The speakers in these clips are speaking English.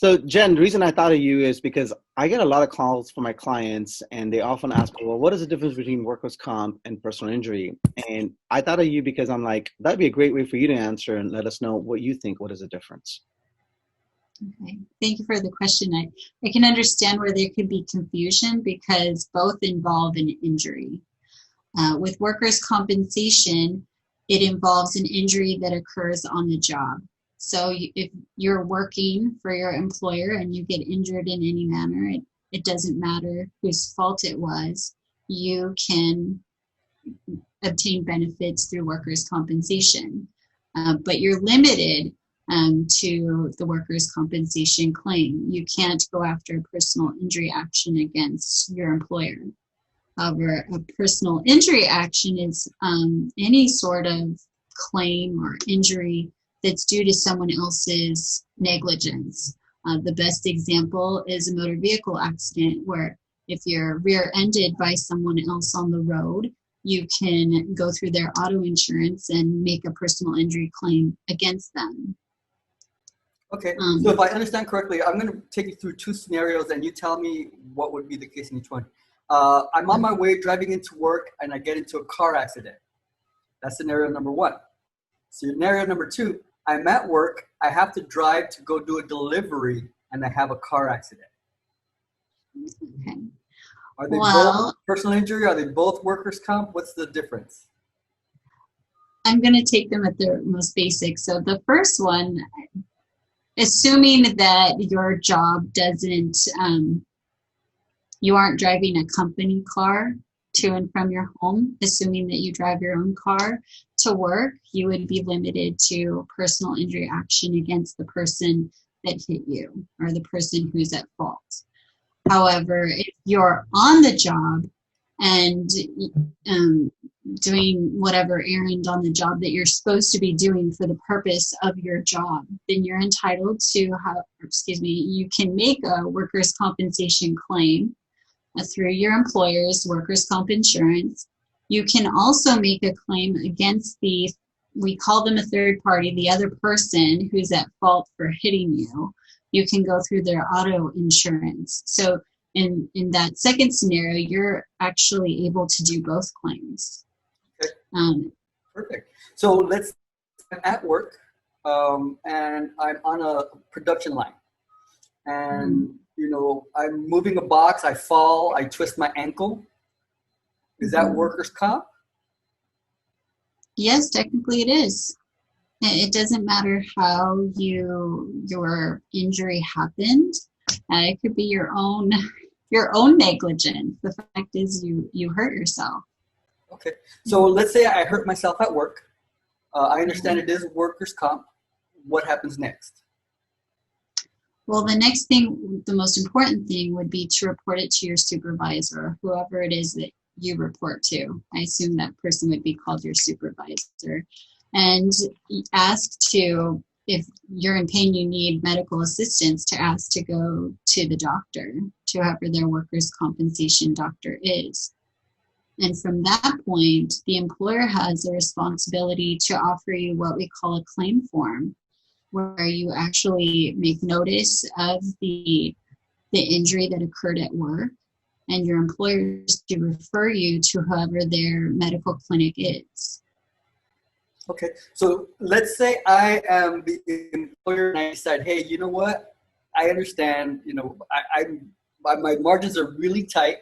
So Jen, the reason I thought of you is because I get a lot of calls from my clients and they often ask me, well, what is the difference between workers' comp and personal injury? And I thought of you because I'm like, that'd be a great way for you to answer and let us know what you think. What is the difference? Okay, thank you for the question. I can understand where there could be confusion because both involve an injury. With workers' compensation, it involves an injury that occurs on the job. So if you're working for your employer and you get injured in any manner, it doesn't matter whose fault it was, you can obtain benefits through workers' compensation. But you're limited to the workers' compensation claim. You can't go after a personal injury action against your employer. However, a personal injury action is any sort of claim or injury that's due to someone else's negligence. The best example is a motor vehicle accident where if you're rear-ended by someone else on the road, you can go through their auto insurance and make a personal injury claim against them. Okay, so if I understand correctly, I'm going to take you through two scenarios and you tell me what would be the case in each one. I'm on my way driving into work and I get into a car accident. That's scenario number one. Scenario number two, I'm at work, I have to drive to go do a delivery and I have a car accident. Okay. Are they both personal injury? Are they both workers' comp? What's the difference? I'm going to take them at their most basic. So the first one, assuming that your job doesn't, you aren't driving a company car to and from your home, assuming that you drive your own car to work, you would be limited to personal injury action against the person that hit you or the person who's at fault. However, if you're on the job and doing whatever errand on the job that you're supposed to be doing for the purpose of your job, then you're entitled to you can make a workers' compensation claim through your employer's workers' comp insurance. You can also make a claim against we call them a third party, the other person who's at fault for hitting you. You can go through their auto insurance. So in that second scenario, you're actually able to do both claims. Okay. Perfect. So I'm at work and I'm on a production line. And, I'm moving a box, I fall, I twist my ankle. Is that workers' comp? Yes, technically it is. It doesn't matter how your injury happened. It could be your own negligence. The fact is you hurt yourself. Okay. So let's say I hurt myself at work. I understand it is workers' comp. What happens next? Well, the most important thing would be to report it to your supervisor, whoever it is that you report to. I assume that person would be called your supervisor. And ask if you're in pain, you need medical assistance, to ask to go to the doctor, to whoever their workers' compensation doctor is. And from that point, the employer has a responsibility to offer you what we call a claim form, where you actually make notice of the injury that occurred at work, and your employer is to refer you to whoever their medical clinic is. Okay, so let's say I am the employer and I decide, hey, you know what? I understand, my margins are really tight.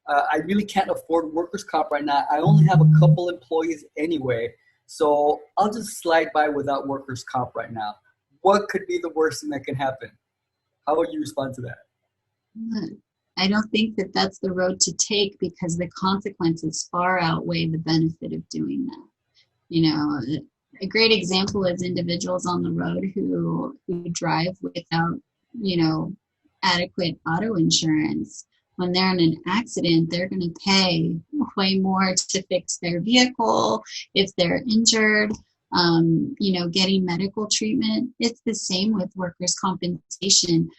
I really can't afford workers' comp right now. I only have a couple employees anyway, so I'll just slide by without workers' comp right now. What could be the worst thing that can happen? How would you respond to that? I don't think that that's the road to take, because the consequences far outweigh the benefit of doing that. A great example is individuals on the road who drive without, adequate auto insurance. When they're in an accident, they're going to pay way more to fix their vehicle. If they're injured, getting medical treatment. It's the same with workers' compensation.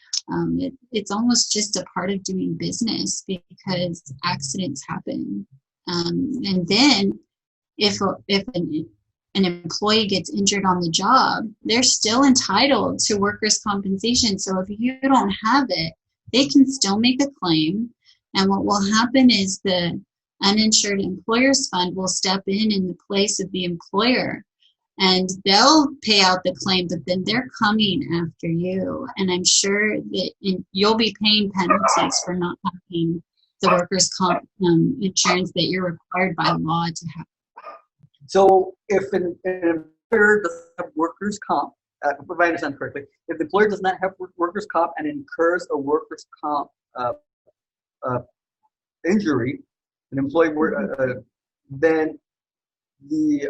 It's almost just a part of doing business, because accidents happen. And then if an employee gets injured on the job, they're still entitled to workers' compensation. So if you don't have it, they can still make a claim. And what will happen is the uninsured employers fund will step in the place of the employer, and they'll pay out the claim, but then they're coming after you. And I'm sure that you'll be paying penalties for not having the workers' comp insurance that you're required by law to have. So if an employer doesn't have workers' comp, if I understand correctly, if the employer does not have workers' comp and incurs a workers' comp injury, an employee, then the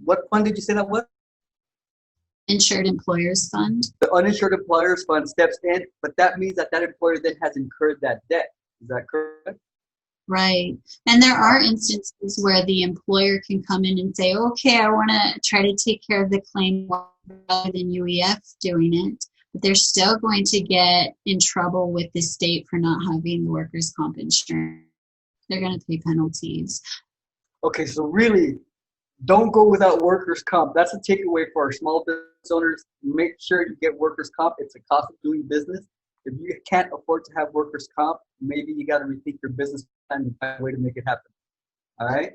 what fund did you say that was? Insured Employers Fund. The uninsured employers fund steps in, but that means that that employer then has incurred that debt. Is that correct? Right. And there are instances where the employer can come in and say, okay, I want to try to take care of the claim rather than UEF doing it. But they're still going to get in trouble with the state for not having the workers' comp insurance. They're going to pay penalties. Okay, so really, don't go without workers' comp. That's a takeaway for our small business owners. Make sure you get workers' comp. It's a cost of doing business. If you can't afford to have workers' comp, maybe you got to rethink your business plan and find a way to make it happen. All right?